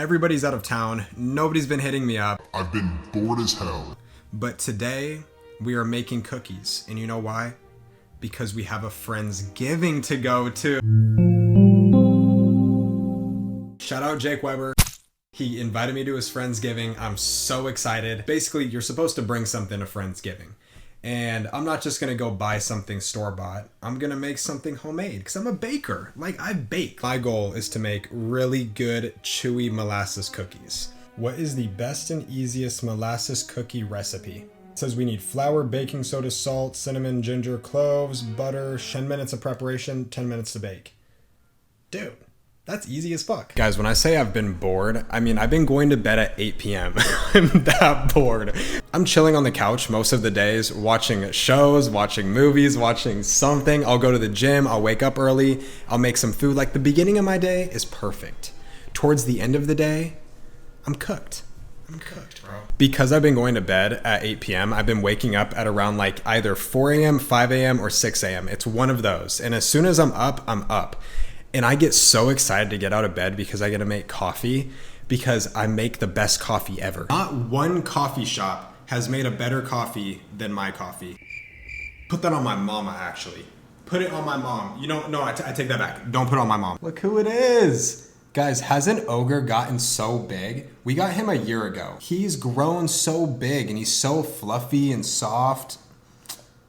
Everybody's out of town. Nobody's been hitting me up. I've been bored as hell. But today we are making cookies. And you know why? Because we have a friendsgiving to go to. Shout out Jake Weber. He invited me to his friendsgiving. I'm so excited. Basically, you're supposed to bring something to friendsgiving. And I'm not just gonna go buy something store-bought. I'm gonna make something homemade because I'm a baker. Like, I bake. My goal is to make really good, chewy molasses cookies. What is the best and easiest molasses cookie recipe? It says we need flour, baking soda, salt, cinnamon, ginger, cloves, butter, 10 minutes of preparation, 10 minutes to bake. Dude. That's easy as fuck. Guys, when I say I've been bored, I mean, I've been going to bed at 8 p.m. I'm that bored. I'm chilling on the couch most of the days, watching shows, watching movies, watching something. I'll go to the gym, I'll wake up early, I'll make some food. Like, the beginning of my day is perfect. Towards the end of the day, I'm cooked. I'm cooked, bro. Because I've been going to bed at 8 p.m., I've been waking up at around like either 4 a.m., 5 a.m., or 6 a.m. It's one of those. And as soon as I'm up, I'm up. And I get so excited to get out of bed because I get to make coffee, because I make the best coffee ever. Not one coffee shop has made a better coffee than my coffee. Put that on my mama, actually. Put it on my mom. You know, no, I take that back. Don't put it on my mom. Look who it is. Guys, hasn't Ogre gotten so big? We got him a year ago. He's grown so big and he's so fluffy and soft.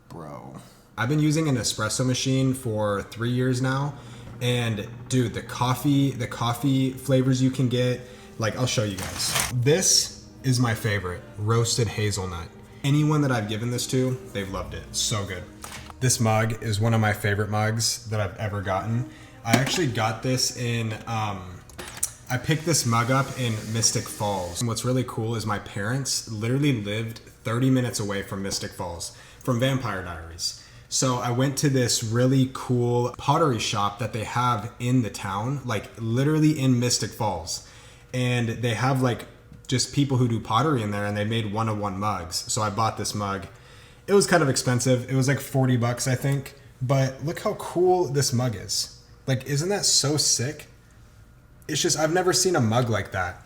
Bro. I've been using an espresso machine for 3 years now. And dude, the coffee flavors you can get, like, I'll show you guys. This is my favorite, roasted hazelnut. Anyone that I've given this to, they've loved it. So good. This mug is one of my favorite mugs that I've ever gotten. I actually got this in, I picked this mug up in Mystic Falls. And what's really cool is my parents literally lived 30 minutes away from Mystic Falls, from Vampire Diaries. So I went to this really cool pottery shop that they have in the town, like literally in Mystic Falls. And they have like just people who do pottery in there, and they made one-of-one mugs. So I bought this mug. It was kind of expensive. It was like 40 bucks, I think. But look how cool this mug is. Like, isn't that so sick? It's just, I've never seen a mug like that.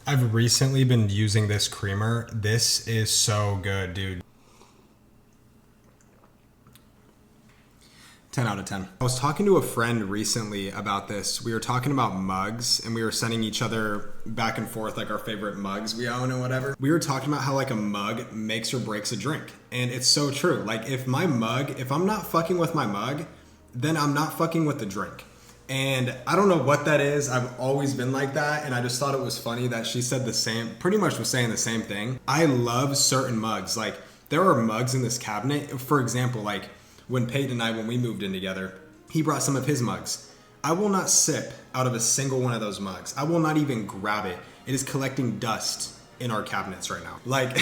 I've recently been using this creamer. This is so good, dude. 10 out of 10. I was talking to a friend recently about this. We were talking about mugs, and we were sending each other back and forth like our favorite mugs we own and whatever. We were talking about how like a mug makes or breaks a drink. And it's so true. Like, if I'm not fucking with my mug, then I'm not fucking with the drink. And I don't know what that is. I've always been like that. And I just thought it was funny that she said the same, pretty much was saying the same thing. I love certain mugs. Like, there are mugs in this cabinet. For example, like, when Peyton and I, when we moved in together, he brought some of his mugs. I will not sip out of a single one of those mugs. I will not even grab it. It is collecting dust in our cabinets right now. Like,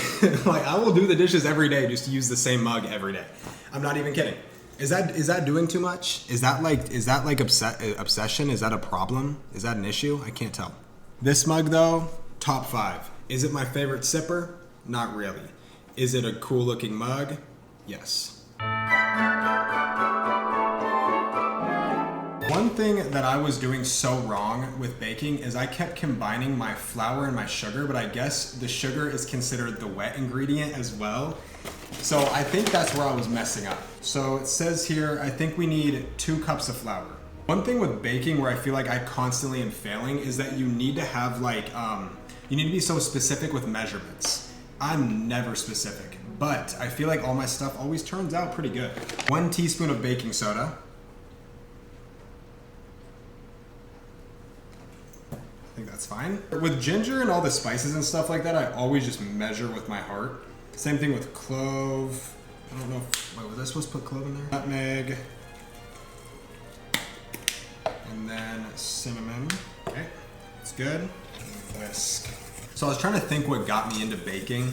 like, I will do the dishes every day just to use the same mug every day. I'm not even kidding. Is that doing too much? Is that like obsession? Is that a problem? Is that an issue? I can't tell. This mug though, top 5. Is it my favorite sipper? Not really. Is it a cool looking mug? Yes. One thing that I was doing so wrong with baking is I kept combining my flour and my sugar, but I guess the sugar is considered the wet ingredient as well. So I think that's where I was messing up. So it says here, I think we need 2 cups of flour. One thing with baking where I feel like I constantly am failing is that you need to have like, you need to be so specific with measurements. I'm never specific, but I feel like all my stuff always turns out pretty good. 1 teaspoon of baking soda. I think that's fine. With ginger and all the spices and stuff like that, I always just measure with my heart. Same thing with clove. I don't know wait, was I supposed to put clove in there? Nutmeg. And then cinnamon. Okay, it's good. Whisk. So I was trying to think what got me into baking.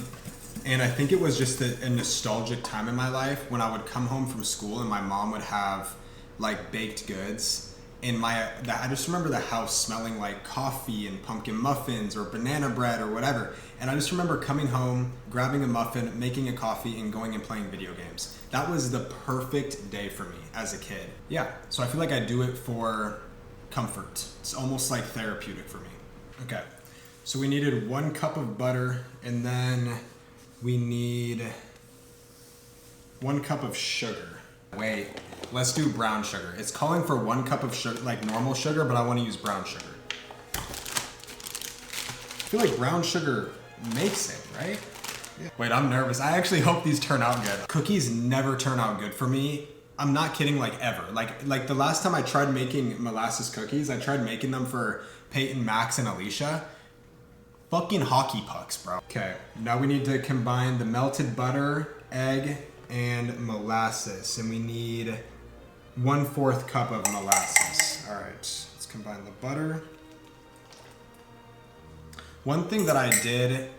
And I think it was just a nostalgic time in my life when I would come home from school and my mom would have like baked goods. And I just remember the house smelling like coffee and pumpkin muffins or banana bread or whatever. And I just remember coming home, grabbing a muffin, making a coffee, and going and playing video games. That was the perfect day for me as a kid. Yeah, so I feel like I do it for comfort. It's almost like therapeutic for me. Okay, So we needed 1 cup of butter, and then we need 1 cup of sugar. Wait, let's do brown sugar. It's calling for 1 cup of sugar, like normal sugar, but I want to use brown sugar. I feel like brown sugar makes it, right? Yeah. Wait, I'm nervous. I actually hope these turn out good. Cookies never turn out good for me. I'm not kidding, like ever. Like the last time I tried making molasses cookies, I tried making them for Peyton, Max, and Alicia. Fucking hockey pucks, bro. Okay, now we need to combine the melted butter, egg, and molasses. And we need 1/4 cup of molasses. All right, let's combine the butter. One thing that I did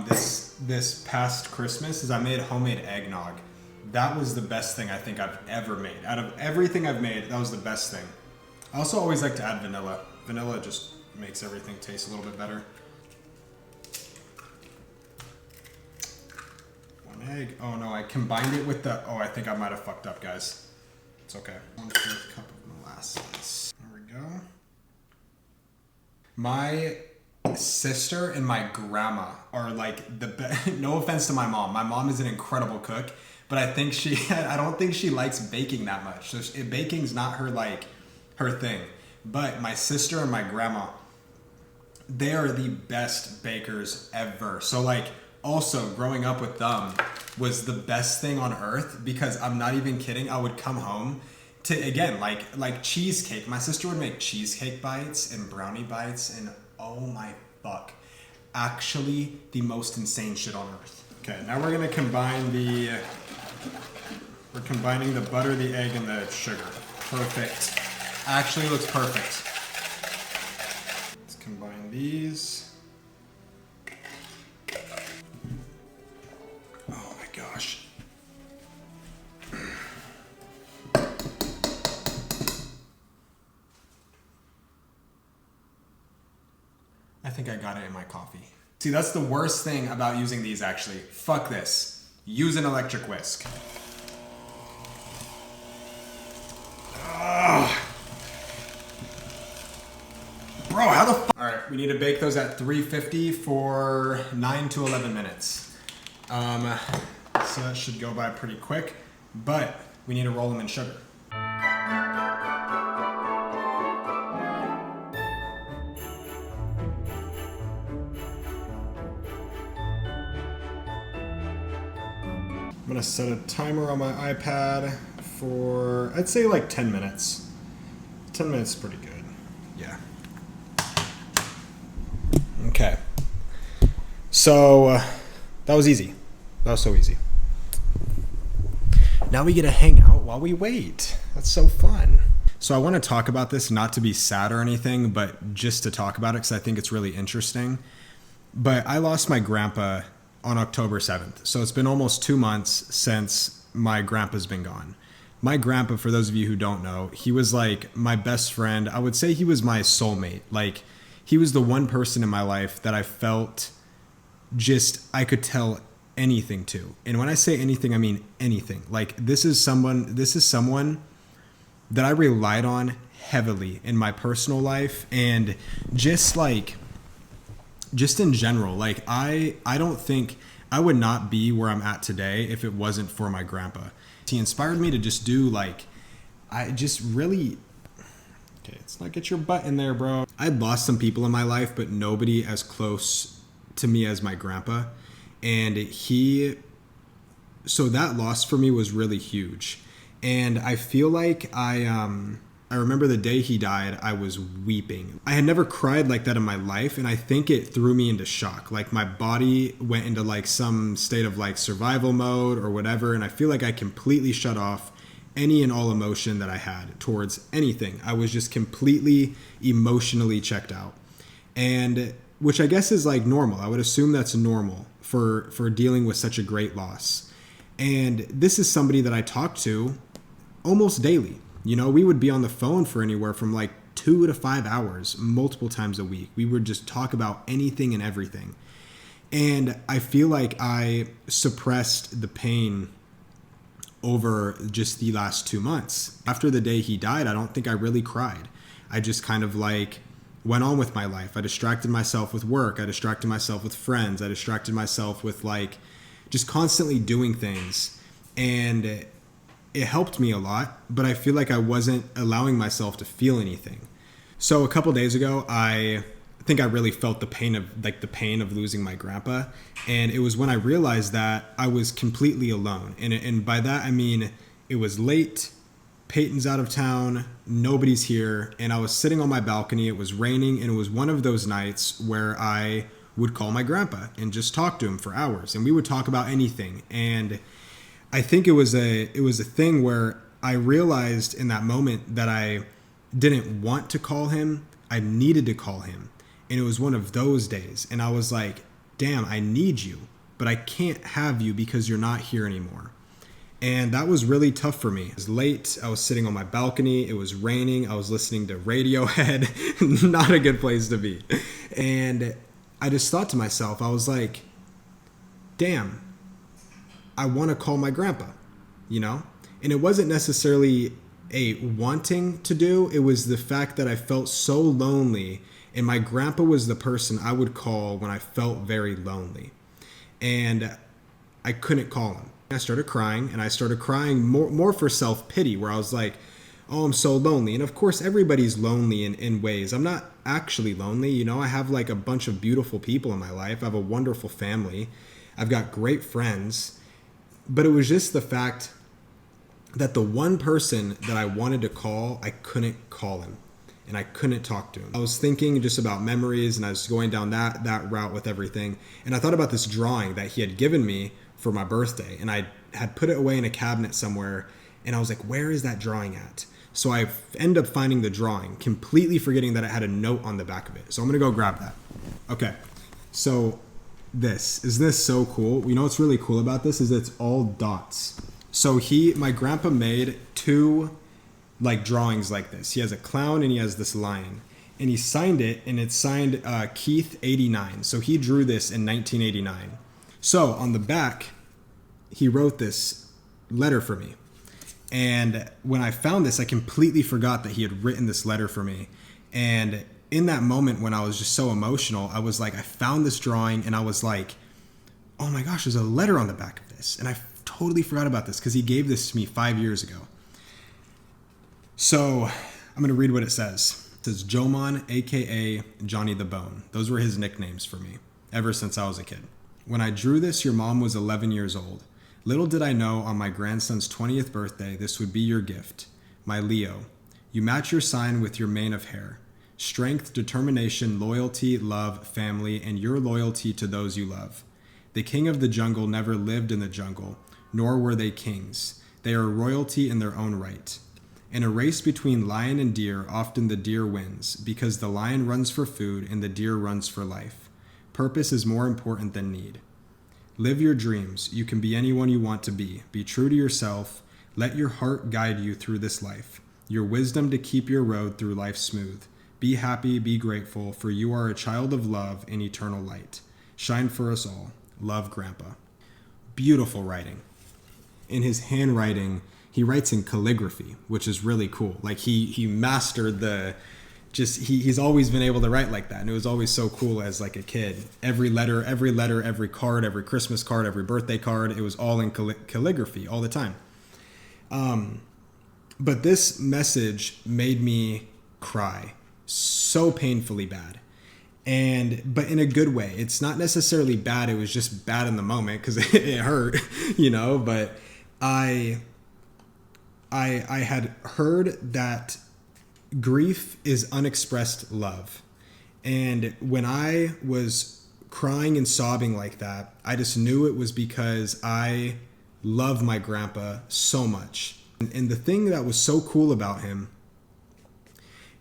this past Christmas is I made homemade eggnog. That was the best thing I think I've ever made. Out of everything I've made, that was the best thing. I also always like to add vanilla. Vanilla just makes everything taste a little bit better. 1 egg. Oh no, I combined it with the... Oh, I think I might have fucked up, guys. It's okay. 1/4 cup of molasses. There we go. My sister and my grandma are like the best. No offense to my mom. My mom is an incredible cook, but I don't think she likes baking that much. So baking's not her thing. But my sister and my grandma, they are the best bakers ever. So like also growing up with them was the best thing on earth, because I'm not even kidding. I would come home to, again, like cheesecake. My sister would make cheesecake bites and brownie bites, and oh my fuck. Actually the most insane shit on earth. Okay, now we're gonna combine we're combining the butter, the egg, and the sugar. Perfect. Actually looks perfect. Let's combine these. Oh my gosh. I think I got it in my coffee. See, that's the worst thing about using these, actually. Fuck this. Use an electric whisk. Ugh. Bro, how the fuck? All right, we need to bake those at 350 for 9 to 11 minutes. So that should go by pretty quick, but we need to roll them in sugar. I'm gonna set a timer on my iPad for, I'd say like 10 minutes. 10 minutes is pretty good. Yeah. Okay. So that was easy. That was so easy. Now we get to hang out while we wait. That's so fun. So I want to talk about this, not to be sad or anything, but just to talk about it because I think it's really interesting. But I lost my grandpa on October 7th. So it's been almost 2 months since my grandpa's been gone. My grandpa, for those of you who don't know, he was like my best friend. I would say he was my soulmate. Like, he was the one person in my life that I felt I could tell anything to. And when I say anything, I mean anything. Like, this is someone that I relied on heavily in my personal life, and just in general. Like, I don't think I would not be where I'm at today if it wasn't for my grandpa. He inspired me to just do okay, let's not get your butt in there, bro. I'd lost some people in my life, but nobody as close to me as my grandpa. And so that loss for me was really huge. And I feel like I remember the day he died, I was weeping. I had never cried like that in my life, and I think it threw me into shock. Like, my body went into like some state of like survival mode or whatever, and I feel like I completely shut off any and all emotion that I had towards anything. I was just completely emotionally checked out. And which I guess is like normal. I would assume that's normal for dealing with such a great loss. And this is somebody that I talk to almost daily. You know, we would be on the phone for anywhere from like 2 to 5 hours, multiple times a week. We would just talk about anything and everything. And I feel like I suppressed the pain over just the last 2 months. After the day he died, I don't think I really cried. I just kind of went on with my life. I distracted myself with work. I distracted myself with friends. I distracted myself with like just constantly doing things. And it helped me a lot, but I feel like I wasn't allowing myself to feel anything. So a couple days ago, I think I really felt the pain of losing my grandpa. And it was when I realized that I was completely alone. And by that, I mean, it was late. Peyton's out of town, nobody's here, and I was sitting on my balcony. It was raining, and it was one of those nights where I would call my grandpa and just talk to him for hours, and we would talk about anything. And I think it was a thing where I realized in that moment that I didn't want to call him. I needed to call him, and it was one of those days. And I was like, damn, I need you, but I can't have you because you're not here anymore. And that was really tough for me. It was late. I was sitting on my balcony. It was raining. I was listening to Radiohead. Not a good place to be. And I just thought to myself, I was like, damn, I want to call my grandpa, you know? And it wasn't necessarily a wanting to do. It was the fact that I felt so lonely, and my grandpa was the person I would call when I felt very lonely. And I couldn't call him. I started crying, and I started crying more for self-pity, where I was like, oh, I'm so lonely. And of course, everybody's lonely in ways. I'm not actually lonely. You know, I have like a bunch of beautiful people in my life. I have a wonderful family. I've got great friends. But it was just the fact that the one person that I wanted to call, I couldn't call him, and I couldn't talk to him. I was thinking just about memories, and I was going down that route with everything. And I thought about this drawing that he had given me for my birthday, and I had put it away in a cabinet somewhere, and I was like, where is that drawing at? So I end up finding the drawing, completely forgetting that it had a note on the back of it. So I'm gonna go grab that. Okay, so isn't this so cool? You know what's really cool about this is it's all dots. So my grandpa made two like drawings like this. He has a clown and he has this lion, and he signed it, and it's signed Keith 89. So he drew this in 1989. So on the back, he wrote this letter for me. And when I found this, I completely forgot that he had written this letter for me. And in that moment when I was just so emotional, I was like, I found this drawing, and I was like, oh my gosh, there's a letter on the back of this. And I totally forgot about this because he gave this to me 5 years ago. So I'm going to read what it says. It says, Jomon, a.k.a. Johnny the Bone. Those were his nicknames for me ever since I was a kid. When I drew this, your mom was 11 years old. Little did I know on my grandson's 20th birthday, this would be your gift. My Leo. You match your sign with your mane of hair. Strength, determination, loyalty, love, family, and your loyalty to those you love. The king of the jungle never lived in the jungle, nor were they kings. They are royalty in their own right. In a race between lion and deer, often the deer wins, because the lion runs for food and the deer runs for life. Purpose is more important than need. Live your dreams. You can be anyone you want to be. Be true to yourself. Let your heart guide you through this life. Your wisdom to keep your road through life smooth. Be happy, be grateful, for you are a child of love and eternal light. Shine for us all. Love, Grandpa. Beautiful writing. In his handwriting, he writes in calligraphy, which is really cool. Like he mastered he's always been able to write like that. And it was always so cool as like a kid. Every letter, every card, every Christmas card, every birthday card, it was all in calligraphy all the time. But this message made me cry so painfully bad. But in a good way. It's not necessarily bad. It was just bad in the moment because it hurt, you know, but I had heard that grief is unexpressed love. And when I was crying and sobbing like that, I just knew it was because I love my grandpa so much. And the thing that was so cool about him,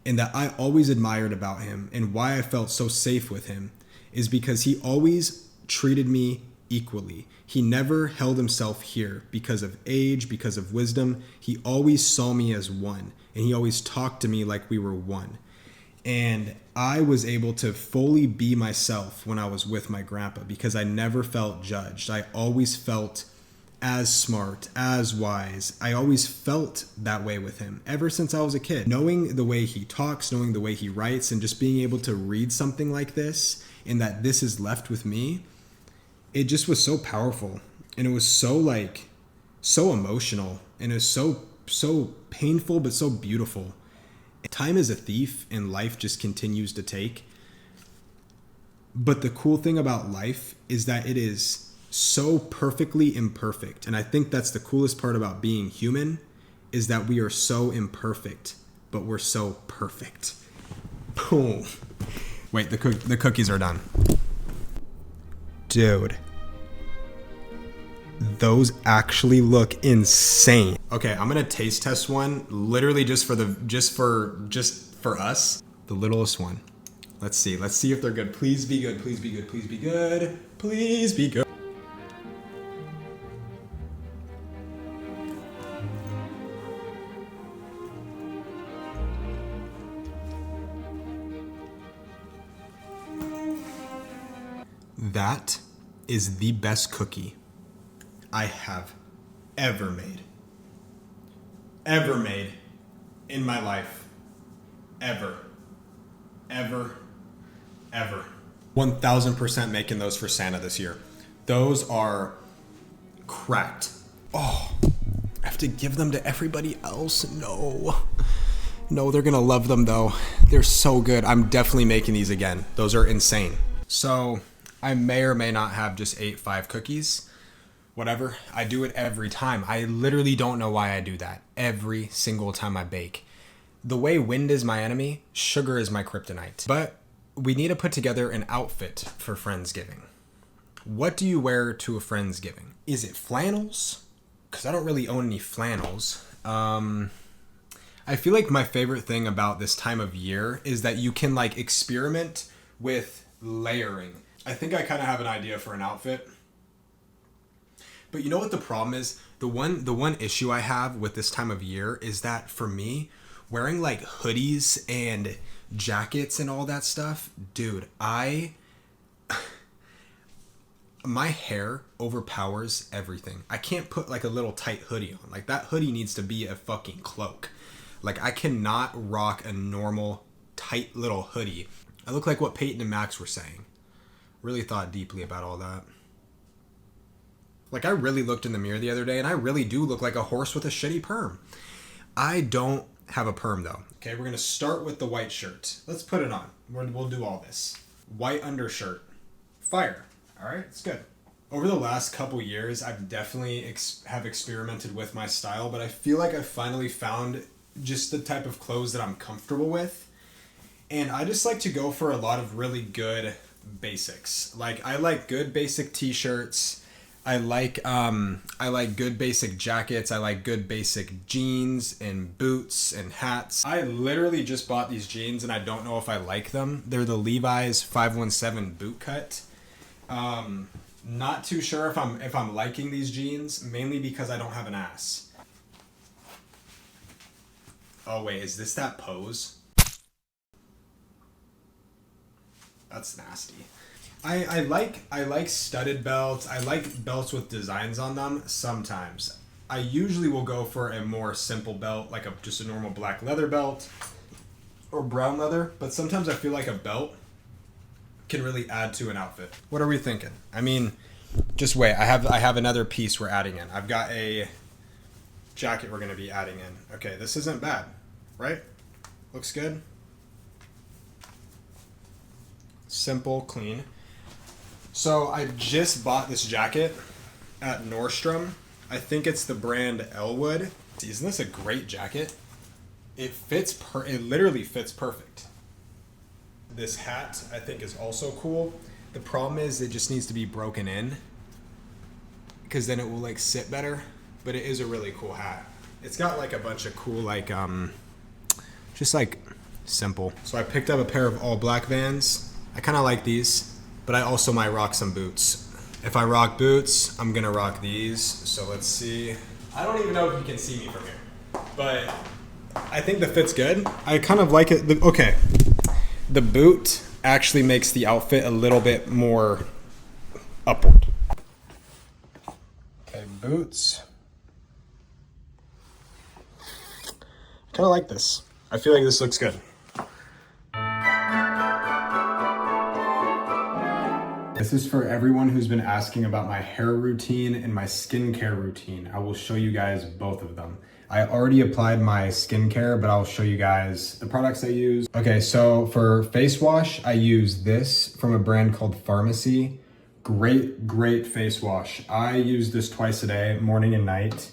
and that I always admired about him, and why I felt so safe with him, is because he always treated me equally. He never held himself here because of age, because of wisdom. He always saw me as one, and he always talked to me like we were one. And I was able to fully be myself when I was with my grandpa because I never felt judged. I always felt as smart, as wise. I always felt that way with him ever since I was a kid. Knowing the way he talks, knowing the way he writes, and just being able to read something like this and that this is left with me, it just was so powerful. And it was so emotional, and it was so painful, but so beautiful. Time is a thief, and life just continues to take. But the cool thing about life is that it is so perfectly imperfect. And I think that's the coolest part about being human, is that we are so imperfect, but we're so perfect. Boom. Wait, the cookies are done. Dude. Those actually look insane. Okay, I'm gonna taste test one, literally just for us. The littlest one. Let's see if they're good. Please be good. Please be good. Please be good. Please be good. That is the best cookie I have ever made in my life. Ever. 1000% making those for Santa this year. Those are cracked. Oh, I have to give them to everybody else. No, they're gonna love them though. They're so good. I'm definitely making these again. Those are insane. So I may or may not have just ate 5 cookies. Whatever, I do it every time. I literally don't know why I do that every single time I bake. The way wind is my enemy, sugar is my kryptonite. But we need to put together an outfit for Friendsgiving. What do you wear to a Friendsgiving? Is it flannels? Because I don't really own any flannels. I feel like my favorite thing about this time of year is that you can like experiment with layering. I think I kind of have an idea for an outfit. But you know what the problem is? The one issue I have with this time of year is that for me, wearing like hoodies and jackets and all that stuff, dude, my hair overpowers everything. I can't put like a little tight hoodie on. Like that hoodie needs to be a fucking cloak. Like I cannot rock a normal tight little hoodie. I look like what Peyton and Max were saying. Really thought deeply about all that. Like, I really looked in the mirror the other day, and I really do look like a horse with a shitty perm. I don't have a perm, though. Okay, we're going to start with the white shirt. Let's put it on. We'll do all this. White undershirt. Fire. All right, it's good. Over the last couple years, I've definitely have experimented with my style, but I feel like I finally found just the type of clothes that I'm comfortable with. And I just like to go for a lot of really good basics. Like, I like good basic t-shirts. I like good basic jackets. I like good basic jeans and boots and hats. I literally just bought these jeans and I don't know if I like them. They're the Levi's 517 boot cut. Not too sure if I'm liking these jeans, mainly because I don't have an ass. Oh wait, is this that pose? That's nasty. I like studded belts. I like belts with designs on them sometimes. I usually will go for a more simple belt, like just a normal black leather belt or brown leather, but sometimes I feel like a belt can really add to an outfit. What are we thinking? I mean, just wait. I have another piece we're adding in. I've got a jacket we're going to be adding in. Okay, this isn't bad, right? Looks good. Simple, clean. So I just bought this jacket at Nordstrom. I think it's the brand Elwood. Isn't this a great jacket? It literally fits perfect. This hat I think is also cool. The problem is it just needs to be broken in because then it will like sit better, but it is a really cool hat. It's got like a bunch of cool just like simple. So I picked up a pair of all black Vans. I kind of like these. But I also might rock some boots. If I rock boots, I'm gonna rock these. So let's see. I don't even know if you can see me from here, but I think the fit's good. I kind of like it. Okay, the boot actually makes the outfit a little bit more upward. Okay, boots. I kind of like this. I feel like this looks good. This is for everyone who's been asking about my hair routine and my skincare routine. I will show you guys both of them. I already applied my skincare, but I'll show you guys the products I use. Okay, so for face wash, I use this from a brand called Pharmacy. Great face wash. I use this twice a day, morning and night.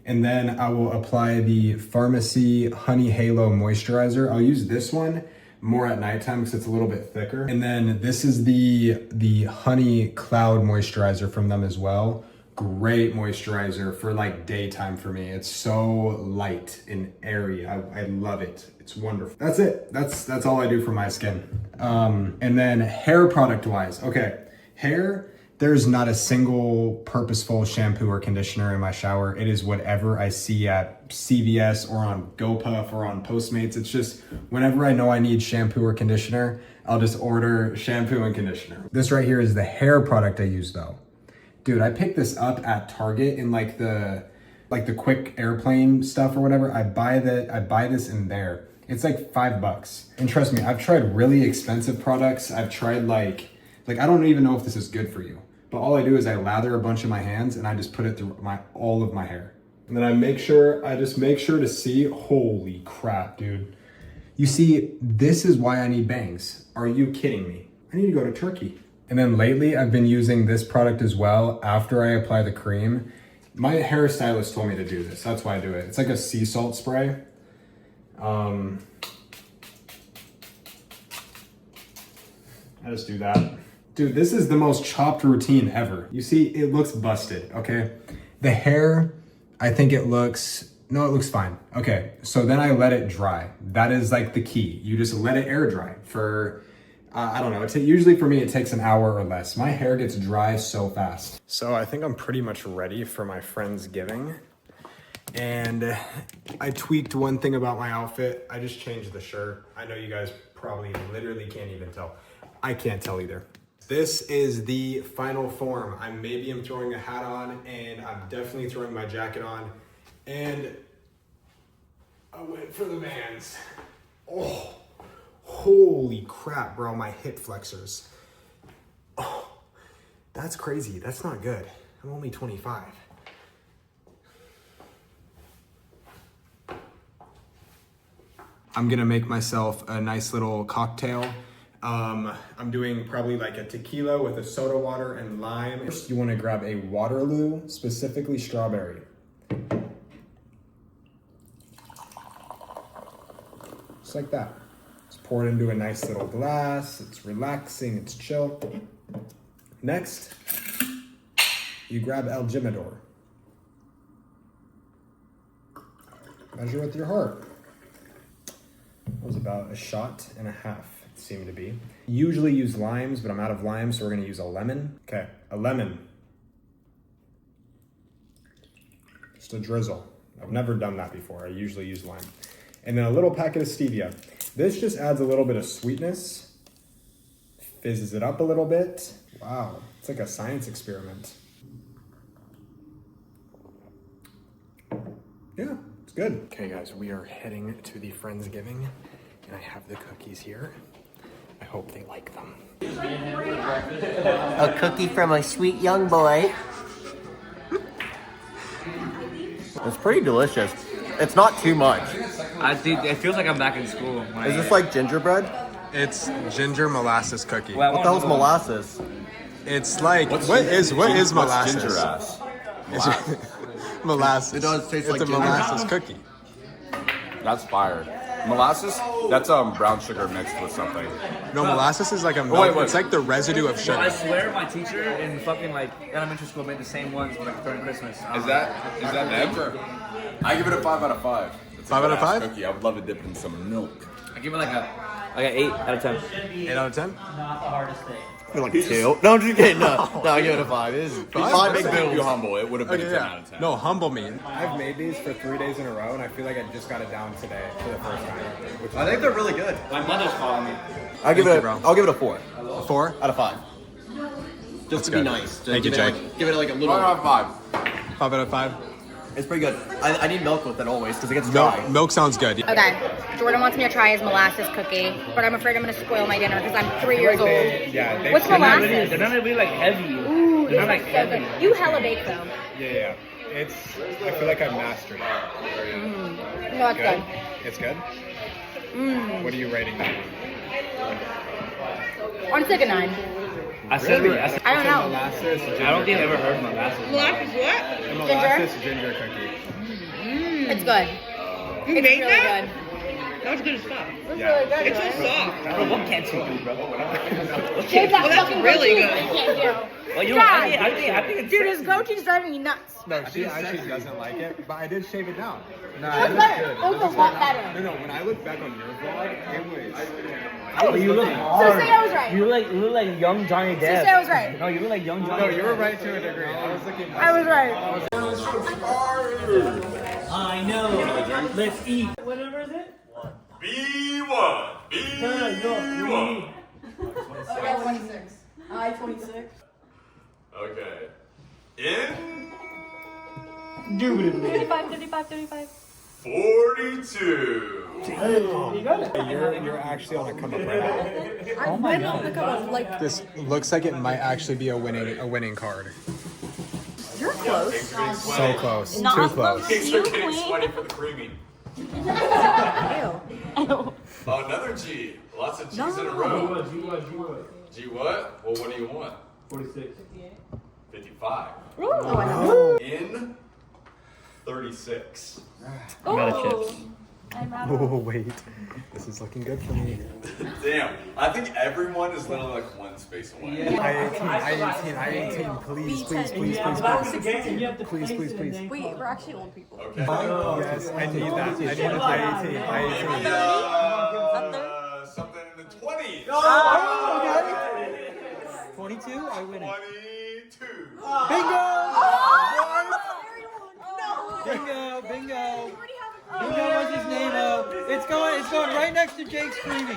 And then I will apply the Pharmacy Honey Halo Moisturizer. I'll use this one more at nighttime because it's a little bit thicker. And then this is the Honey Cloud Moisturizer from them as well. Great moisturizer for like daytime for me. It's so light and airy. I love it. It's wonderful. That's it. That's all I do for my skin. And then hair product wise, okay, hair, there's not a single purposeful shampoo or conditioner in my shower. It is whatever I see at CVS or on GoPuff or on Postmates. It's just whenever I know I need shampoo or conditioner, I'll just order shampoo and conditioner. This right here is the hair product I use though. Dude, I picked this up at Target in like the quick airplane stuff or whatever. I buy this in there. It's like $5. And trust me, I've tried really expensive products. I've tried like I don't even know if this is good for you. But all I do is I lather a bunch of my hands and I just put it through all of my hair. And then I just make sure to see, holy crap, dude. You see, this is why I need bangs. Are you kidding me? I need to go to Turkey. And then lately I've been using this product as well after I apply the cream. My hairstylist told me to do this. That's why I do it. It's like a sea salt spray. I just do that. Dude, this is the most chopped routine ever. You see, it looks busted, okay? The hair, I think it looks fine. Okay, so then I let it dry. That is like the key. You just let it air dry for, I don't know. Usually for me, it takes an hour or less. My hair gets dry so fast. So I think I'm pretty much ready for my friendsgiving. And I tweaked one thing about my outfit. I just changed the shirt. I know you guys probably literally can't even tell. I can't tell either. This is the final form. I'm throwing a hat on and I'm definitely throwing my jacket on. And I went for the Vans. Oh, holy crap, bro, my hip flexors. Oh, that's crazy. That's not good. I'm only 25. I'm gonna make myself a nice little cocktail. I'm doing probably like a tequila with a soda water and lime. First, you want to grab a Waterloo, specifically strawberry. Just like that. Just pour it into a nice little glass. It's relaxing, it's chill. Next, you grab El Jimador. Measure with your heart. That was about a shot and a half. Seem to be. Usually use limes, but I'm out of limes, so we're gonna use a lemon. Okay, a lemon. Just a drizzle. I've never done that before. I usually use lime. And then a little packet of stevia. This just adds a little bit of sweetness, fizzes it up a little bit. Wow, it's like a science experiment. Yeah, it's good. Okay guys, we are heading to the Friendsgiving, and I have the cookies here. I hope they like them. A cookie from a sweet young boy. It's pretty delicious. It's not too much. It feels like I'm back in school. Is this like gingerbread? It's ginger molasses cookie. Well, What the hell's molasses? It's like, what is molasses? Ginger ass. Molasses. It does taste like It's a ginger. molasses cookie. That's fire. Molasses? That's brown sugar mixed with something. No, molasses is like a milk. wait. It's like the residue of Well, I sugar. swear my teacher in fucking like elementary school made the same ones like during Christmas. Is that them? I give it a 5 out of 5. It's a 5 out of good-ass 5? Cookie. I would love to dip it in some milk. I give it like an 8 out of 10. 8 out of 10? You're like 2. No, I'm just kidding. No, I give it a 5. It is 5 big Be bills. humble. It would have been Okay, a 10 yeah. out of 10. No, humble me. I've made these for 3 days in a row, and I feel like I just got it down today for the first time. Which is I think they're really good. My mother's calling me. I'll give Thank it. you, bro. I'll give it a 4 4? out of 5. Just to be good. nice. Thank you, give it Jake. give it like a little. 5 out of 5. 5 out of 5. It's pretty good. I need milk with it always because it gets dry. Milk sounds good. Okay, Jordan wants me to try his molasses cookie, but I'm afraid I'm gonna spoil my dinner because I'm 3 years old. What's molasses? They're not really like heavy. Ooh, They're not this like is so heavy. good. You hella bake them. Yeah. I feel like I've mastered it. No, it's good. It's good? What are you rating that one? I'm sick of 9. I said it. I don't know. Molasses, I don't think I've ever heard molasses. molasses ginger cookie. It's good. It's really good. That's good as fuck. It's really good. It's so right? soft. Bro, what can't you do, bro? Shave that Well, that's fucking really goatee. good. I can't do. Well, you know, God. I think it's Dude, his goatee's driving me nuts. No, she actually doesn't like it, but I did shave it down. No, It was better. It was a lot better. No, when I look back on your vlog, it was... Oh, you look So hard. say I was right. You look like young Johnny Depp. say I was right. No, you look like young Johnny No, Depp. you were right to a degree. I was looking... I was right. I know. Let's eat. Whatever is it? B1. B1. Okay, 26. I 26. Okay. In 35. 42. You're actually on a come up right now. I've been on the come up like. This looks like it might actually be a winning card. You're close. So close. Not Too close. Things are getting sweaty for the creamy. Ew. Oh, another G. Lots of G's in a row. G what? Well, what do you want? 46. 55. Oh, In 36. I'm out of chips. Oh wait, this is looking good for me. Damn. I think everyone is literally like one space away. I 18, please. Please. Wait, we're actually old people. Okay. Yes, I need that. I need an I18. Something in the 20s. 22? I win it. 22. Bingo. What's his name? It's going right next to Jake screaming.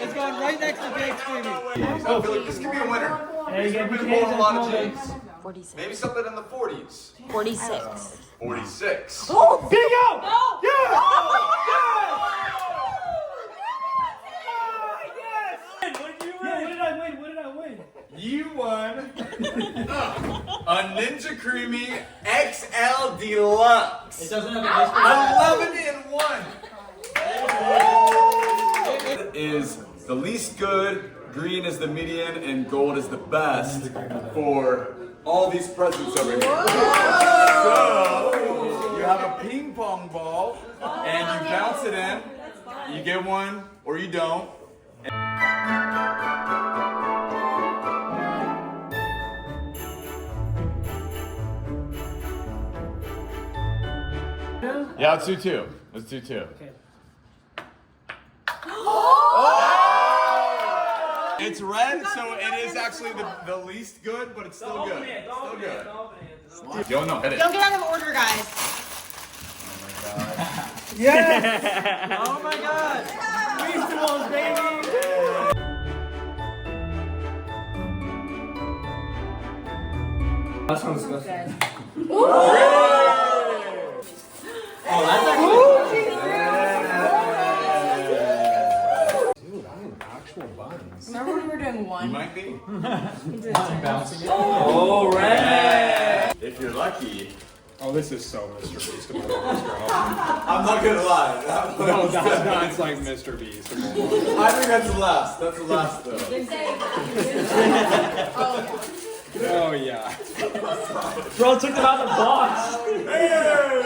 It's going right next to Jake screaming. I feel like this could be a winner. Hey, This you could get be pulling a lot of G's. 46. Maybe something in the 40s. 46. 46. Oh, Bingo! What did I win? You won a Ninja Creamy XL Deluxe. It doesn't have an ice cream. 11 in 1. Is the least good, green is the median, and gold is the best for all these presents over here. So, you have a ping pong ball, and you bounce it in. You get one, or you don't. Yeah, let's do 2. Let's do 2. Okay. It's red, so it is actually the least good, but it's still good. Still good. Yo, no, hit it. Don't get out of order, guys. Oh my god! Feastables, baby! That sounds disgusting. Oh, that's Remember when we were doing You one? might be. Oh, red! If you're lucky. Oh, this is so Mr. Beast. I'm not gonna lie. No, that's like Mr. Beast. I think that's the last. That's the last though. Oh, yeah. Bro took them out of the box. Hey!